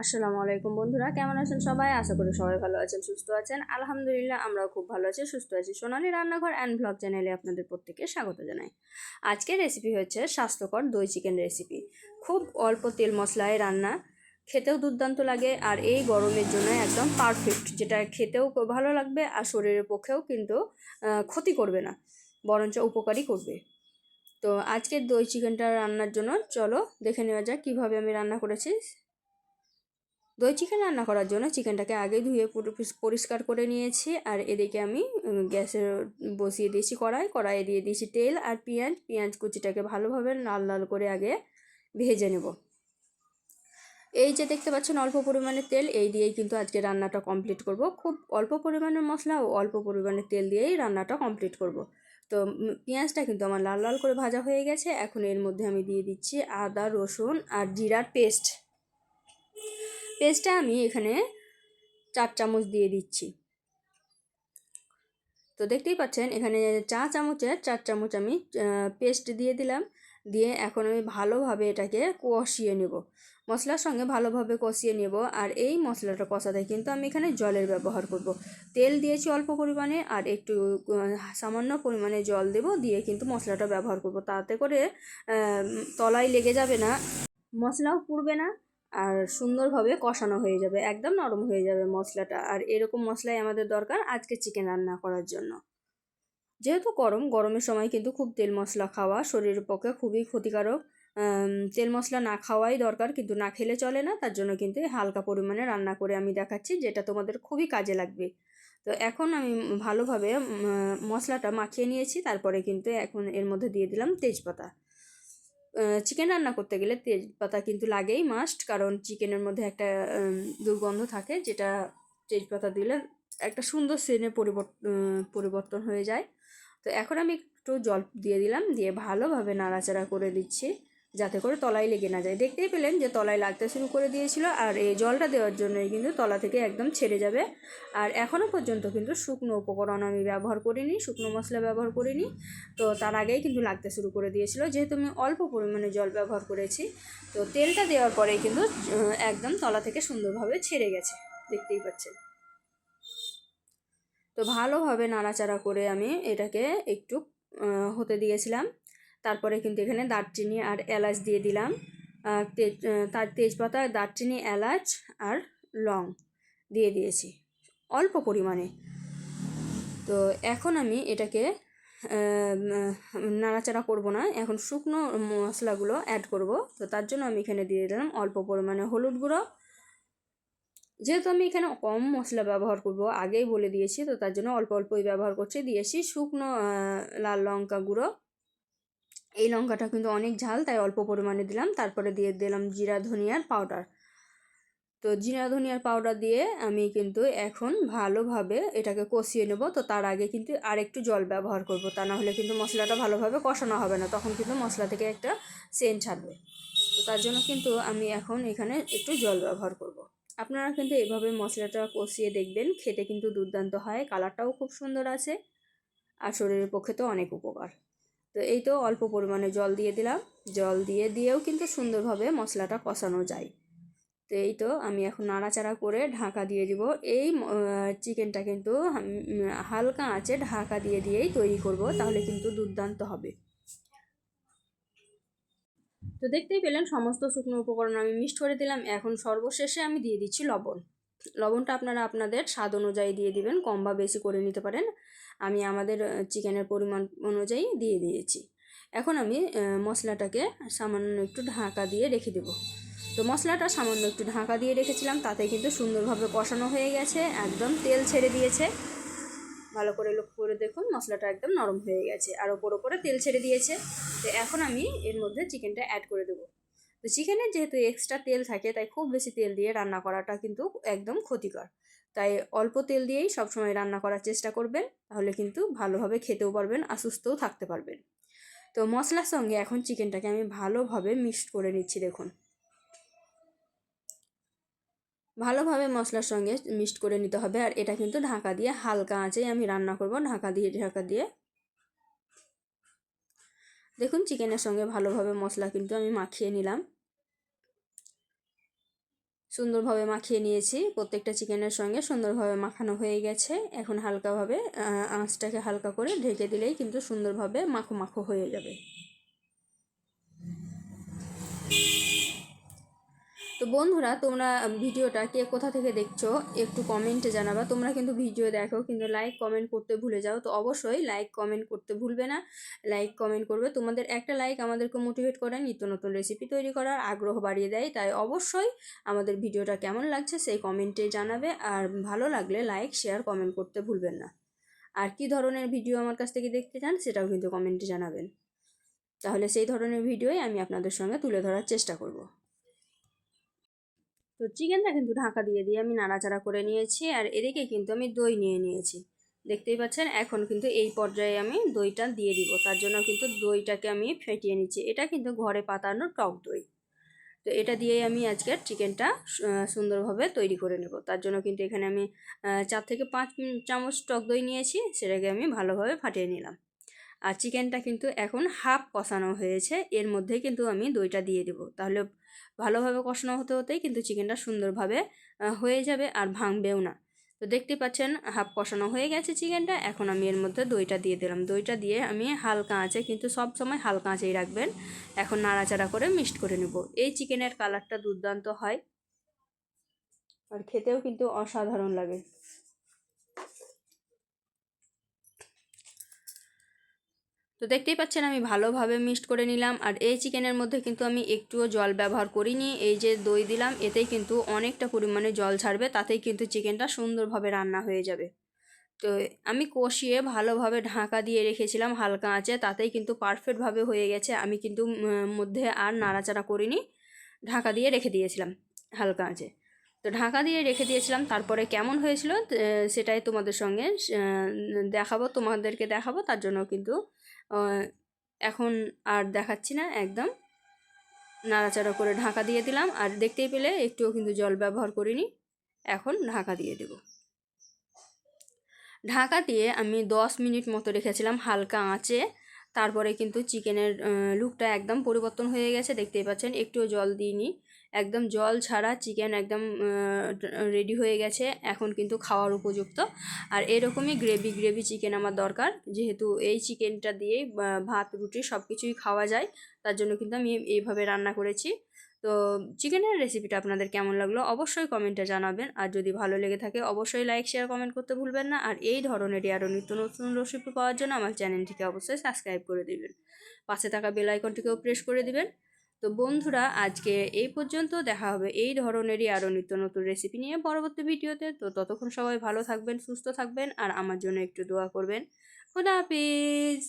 আসসালামু আলাইকুম বন্ধুরা, কেমন আছেন সবাই? আশা করি সবাই ভালো আছেন, সুস্থ আছেন। আলহামদুলিল্লাহ, আমরাও খুব ভালো আছি, সুস্থ আছি। সোনালী রান্নাঘর অ্যান্ড ব্লগ চ্যানেলে আপনাদের প্রত্যেককে স্বাগত জানাই। আজকের রেসিপি হচ্ছে স্বাস্থ্যকর দই চিকেন রেসিপি। খুব অল্প তেল মশলায় রান্না, খেতেও দুর্দান্ত লাগে আর এই গরমের জন্য একদম পারফেক্ট, যেটা খেতেও ভালো লাগবে আর শরীরের পক্ষেও কিন্তু ক্ষতি করবে না, বরঞ্চ উপকারী করবে। তো আজকের দই চিকেনটা রান্নার জন্য চলো দেখে নেওয়া যাক কীভাবে আমি রান্না করেছি। দই চিকেন রান্না করার জন্য চিকেনটাকে আগে ধুয়ে পরিষ্কার করে নিয়েছি। আর এদিকে আমি গ্যাসে বসিয়ে দিয়েছি কড়াইয়ে দিয়ে দিয়েছি তেল আর পেঁয়াজ কুচিটাকে ভালোভাবে লাল লাল করে আগে ভেজে নেব। এই যে দেখতে পাচ্ছেন অল্প পরিমাণে তেল, এই দিয়েই কিন্তু আজকে রান্নাটা কমপ্লিট করব। খুব অল্প পরিমাণের মশলা ও অল্প পরিমাণে তেল দিয়েই রান্নাটা কমপ্লিট করব। তো পেঁয়াজটা কিন্তু আমার লাল লাল করে ভাজা হয়ে গেছে। এখন এর মধ্যে আমি দিয়ে দিচ্ছি আদা রসুন আর জিরার পেস্টটা আমি এখানে 4 চামচ দিয়ে দিচ্ছি। তো দেখতেই পাচ্ছেন এখানে চা চামচের 4 চামচ আমি পেস্ট দিয়ে দিলাম। দিয়ে এখন আমি ভালোভাবে এটাকে কষিয়ে নেব, মশলার সঙ্গে ভালোভাবে কষিয়ে নেব। আর এই মশলাটা কষাতে কিন্তু আমি এখানে জলের ব্যবহার করব। তেল দিয়েছি অল্প পরিমাণে আর একটু সামান্য পরিমাণে জল দেব, দিয়ে কিন্তু মশলাটা ব্যবহার করব। তাতে করে তলায় লেগে যাবে না, মশলাও পুড়বে না, আর সুন্দরভাবে কষানো হয়ে যাবে, একদম নরম হয়ে যাবে মশলাটা। আর এরকম মশলাই আমাদের দরকার আজকে চিকেন রান্না করার জন্য। যেহেতু গরমের সময় কিন্তু খুব তেল মশলা খাওয়া শরীরের পক্ষে খুবই ক্ষতিকারক। তেল মশলা না খাওয়াই দরকার, কিন্তু না খেলে চলে না। তার জন্য কিন্তু হালকা পরিমাণে রান্না করে আমি দেখাচ্ছি, যেটা তোমাদের খুবই কাজে লাগবে। তো এখন আমি ভালোভাবে মশলাটা মাখিয়ে নিয়েছি। তারপরে কিন্তু এখন এর মধ্যে দিয়ে দিলাম তেজপাতা। চিকেন রান্না করতে গেলে তেজপাতা কিন্তু লাগেই, মাস্ট, কারণ চিকেনের মধ্যে একটা দুর্গন্ধ থাকে, যেটা তেজপাতা দিলে একটা সুন্দর সেন্টের পরিবর্তন হয়ে যায়। তো এখন আমি একটু জল দিয়ে দিলাম, দিয়ে ভালোভাবে নাড়াচাড়া করে দিচ্ছি যাতে করে তলায় লেগে না যায়। দেখতেই পেলেন যে তলায় লাগতে শুরু করে দিয়েছিল, আর এই জলটা দেওয়ার জন্যই কিন্তু তলা থেকে একদম ছেড়ে যাবে। আর এখনও পর্যন্ত কিন্তু শুকনো উপকরণ আমি ব্যবহার করিনি, শুকনো মশলা ব্যবহার করিনি। তো তার আগেই কিন্তু লাগতে শুরু করে দিয়েছিল, যেহেতু আমি অল্প পরিমাণে জল ব্যবহার করেছি। তো তেলটা দেওয়ার পরেই কিন্তু একদম তলা থেকে সুন্দরভাবে ছেড়ে গেছে, দেখতেই পাচ্ছেন। তো ভালোভাবে নাড়াচাড়া করে আমি এটাকে একটু হতে দিয়েছিলাম। তারপরে কিন্তু এখানে দারচিনি আর এলাচ দিয়ে দিলাম। তার তেজপাতা, দারচিনি, এলাচ আর লং দিয়ে দিয়েছি অল্প পরিমাণে। তো এখন আমি এটাকে নাড়াচাড়া করব না, এখন শুকনো মশলাগুলো অ্যাড করব। তো তার জন্য আমি এখানে দিয়ে দিলাম অল্প পরিমাণে হলুদ গুঁড়ো। যেহেতু আমি এখানে কম মশলা ব্যবহার করব, আগেই বলে দিয়েছি, তো তার জন্য অল্প অল্পই ব্যবহার করছি। দিয়েছি শুকনো লাল লঙ্কা গুঁড়ো, এই লঙ্কাটা কিন্তু অনেক ঝাল, তাই অল্প পরিমাণে দিলাম। তারপরে দিয়ে দিলাম জিরা ধনিয়ার পাউডার। তো জিরা ধনিয়ার পাউডার দিয়ে আমি কিন্তু এখন ভালোভাবে এটাকে কষিয়ে নেব। তো তার আগে কিন্তু আরেকটু জল ব্যবহার করব, তা না হলে কিন্তু মশলাটা ভালোভাবে কষানো হবে না, তখন কিন্তু মশলা থেকে একটা সেন্ট ছাড়বে। তো তার জন্য কিন্তু আমি এখন এখানে একটু জল ব্যবহার করব। আপনারা কিন্তু এভাবে মশলাটা কষিয়ে দেখবেন, খেতে কিন্তু দুর্দান্ত হয়, কালারটাও খুব সুন্দর আছে আর শরীরের পক্ষে তো অনেক উপকার। তো এই তো অল্প পরিমাণে জল দিয়ে দিলাম, জল দিয়েও কিন্তু সুন্দরভাবে মশলাটা কষানো যায়। তো এই তো আমি এখন নাড়াচাড়া করে ঢাকা দিয়ে দিব। এই চিকেনটা কিন্তু হালকা আঁচে ঢাকা দিয়েই তৈরি করব, তাহলে কিন্তু দুর্দান্ত হবে। তো দেখতেই পেলেন সমস্ত শুকনো উপকরণ আমি মিক্সড করে দিলাম। এখন সর্বশেষে আমি দিয়ে দিচ্ছি লবণ। লবণটা আপনারা আপনাদের স্বাদ অনুযায়ী দিয়ে দিবেন, কম বা বেশি করে নিতে পারেন। আমি আমাদের চিকেনের পরিমাণ অনুযায়ী দিয়ে দিয়েছি। এখন আমি মশলাটাকে সামান্য একটু ঢাকা দিয়ে রেখে দেব। তো মশলাটা সামান্য একটু ঢাকা দিয়ে রেখেছিলাম, তাতে কিন্তু সুন্দরভাবে কষানো হয়ে গেছে, একদম তেল ছেড়ে দিয়েছে। ভালো করে লক্ষ্য করে দেখুন, মশলাটা একদম নরম হয়ে গেছে আর ওপরে তেল ছেড়ে দিয়েছে। তো এখন আমি এর মধ্যে চিকেনটা অ্যাড করে দেবো। তো চিকেনের যেহেতু এক্সট্রা তেল থাকে, তাই খুব বেশি তেল দিয়ে রান্না করাটা কিন্তু একদম ক্ষতিকর। তাই অল্প তেল দিয়েই সবসময় রান্না করার চেষ্টা করবেন, তাহলে কিন্তু ভালোভাবে খেতেও পারবেন আর সুস্থও থাকতে পারবেন। তো মশলার সঙ্গে এখন চিকেনটাকে আমি ভালোভাবে মিক্সড করে নিচ্ছি। দেখুন, ভালোভাবে মশলার সঙ্গে মিক্সড করে নিতে হবে। আর এটা কিন্তু ঢাকা দিয়ে হালকা আঁচেই আমি রান্না করব, ঢাকা দিয়ে। দেখুন চিকেনের সঙ্গে ভালোভাবে মশলা কিন্তু আমি মাখিয়ে নিলাম। সুন্দরভাবে মাখিয়ে নিয়েছি, প্রত্যেকটা চিকেনের সঙ্গে সুন্দরভাবে মাখানো হয়ে গেছে। এখন হালকাভাবে আঁচটাকে হালকা করে ঢেকে দিলেই কিন্তু সুন্দরভাবে মাখো মাখো হয়ে যাবে। তো বন্ধুরা, তোমরা ভিডিওটা কে কোথা থেকে দেখছো একটু কমেন্টে জানাবা। তোমরা কিন্তু ভিডিও দেখো কিন্তু লাইক কমেন্ট করতে ভুলে যাও, তো অবশ্যই লাইক কমেন্ট করতে ভুলবে না। লাইক কমেন্ট করবে, তোমাদের একটা লাইক আমাদেরকে মোটিভেট করে নিত্য নতুন রেসিপি তৈরি করার আগ্রহ বাড়িয়ে দেয়। তাই অবশ্যই আমাদের ভিডিওটা কেমন লাগছে সেই কমেন্টে জানাবে, আর ভালো লাগলে লাইক শেয়ার কমেন্ট করতে ভুলবেন না। আর কি ধরনের ভিডিও আমার কাছ থেকে দেখতে চান সেটাও কিন্তু কমেন্টে জানাবেন, তাহলে সেই ধরনের ভিডিওই আমি আপনাদের সঙ্গে তুলে ধরার চেষ্টা করব। তো চিকেনটা কিন্তু ঢাকা দিয়ে দিয়ে আমি নাড়াচাড়া করে নিয়েছি, আর এদিকে কিন্তু আমি দই নিয়ে নিয়েছি, দেখতেই পাচ্ছেন। এখন কিন্তু এই পর্যায়ে আমি দইটা দিয়ে দিব, তার জন্য কিন্তু দইটাকে আমি ফেটিয়ে নিচ্ছি। এটা কিন্তু ঘরে পাতানো টক দই। তো এটা দিয়েই আমি আজকের চিকেনটা সুন্দরভাবে তৈরি করে নেব। তার জন্য কিন্তু এখানে আমি 4 থেকে 5 চামচ টক দই নিয়েছি, সেটাকে আমি ভালোভাবে ফাটিয়ে নিলাম। আর চিকেনটা কিন্তু এখন হাফ কষানো হয়েছে, এর মধ্যে কিন্তু আমি দইটা দিয়ে দেবো, তাহলে ভালোভাবে কষানো হতে হতেই কিন্তু চিকেনটা সুন্দরভাবে হয়ে যাবে আর ভাঙবেও না। তো দেখতে পাচ্ছেন হাফ কষানো হয়ে গেছে চিকেনটা, এখন আমি এর মধ্যে দইটা দিয়ে দিলাম। দইটা দিয়ে আমি হালকা আঁচে, কিন্তু সব সময় হালকা আঁচেই রাখবেন। এখন নাড়াচাড়া করে মিক্সড করে নেব। এই চিকেনের কালারটা দুর্দান্ত হয় আর খেতেও কিন্তু অসাধারণ লাগে। তো দেখতেই পাচ্ছেন আমি ভালোভাবে মিক্সড করে নিলাম। আর এই চিকেনের মধ্যে কিন্তু আমি একটুও জল ব্যবহার করিনি, এই যে দই দিলাম এতেই কিন্তু অনেকটা পরিমাণে জল ছাড়বে, তাতেই কিন্তু চিকেনটা সুন্দরভাবে রান্না হয়ে যাবে। তো আমি কষিয়ে ভালোভাবে ঢাকা দিয়ে রেখেছিলাম হালকা আঁচে, তাতেই কিন্তু পারফেক্টভাবে হয়ে গেছে। আমি কিন্তু মধ্যে আর নাড়াচাড়া করিনি, ঢাকা দিয়ে রেখে দিয়েছিলাম হালকা আঁচে। তো ঢাকা দিয়ে রেখে দিয়েছিলাম, তারপরে কেমন হয়েছিল সেটাই তোমাদের সঙ্গে তোমাদেরকে দেখাবো। তার জন্য কিন্তু এখন আর দেখাচ্ছি না, একদম নাড়াচাড়া করে ঢাকা দিয়ে দিলাম। আর দেখতেই পেলে একটুও কিন্তু জল ব্যবহার করিনি। এখন ঢাকা দিয়ে দেব। ঢাকা দিয়ে আমি 10 মিনিট মতো রেখেছিলাম হালকা আঁচে। তারপরে কিন্তু চিকেনের লুকটা একদম পরিবর্তন হয়ে গেছে, দেখতেই পাচ্ছেন। একটুও জল দিইনি, একদম জল ছাড়া চিকেন একদম রেডি হয়ে গেছে, এখন কিন্তু খাওয়ার উপযুক্ত। আর এরকমই গ্রেভি গ্রেভি চিকেন আমার দরকার, যেহেতু এই চিকেনটা দিয়েই ভাত রুটি সব কিছুই খাওয়া যায়। তার জন্য কিন্তু আমি এইভাবে রান্না করেছি। তো চিকেনের রেসিপিটা আপনাদের কেমন লাগলো অবশ্যই কমেন্টে জানাবেন, আর যদি ভালো লেগে থাকে অবশ্যই লাইক শেয়ার কমেন্ট করতে ভুলবেন না। আর এই ধরনেরই আরও নিত্য নতুন রেসিপি পাওয়ার জন্য আমার চ্যানেলটিকে অবশ্যই সাবস্ক্রাইব করে দিবেন, পাশে থাকা বেল আইকনটিকেও প্রেস করে দিবেন। তো বন্ধুরা, আজকে এই পর্যন্ত, দেখা হবে এই ধরনেরই আরও নিত্য নতুন রেসিপি নিয়ে পরবর্তী ভিডিওতে। তো ততক্ষণ সবাই ভালো থাকবেন, সুস্থ থাকবেন, আর আমার জন্য একটু দোয়া করবেন। খোদা হাফিজ।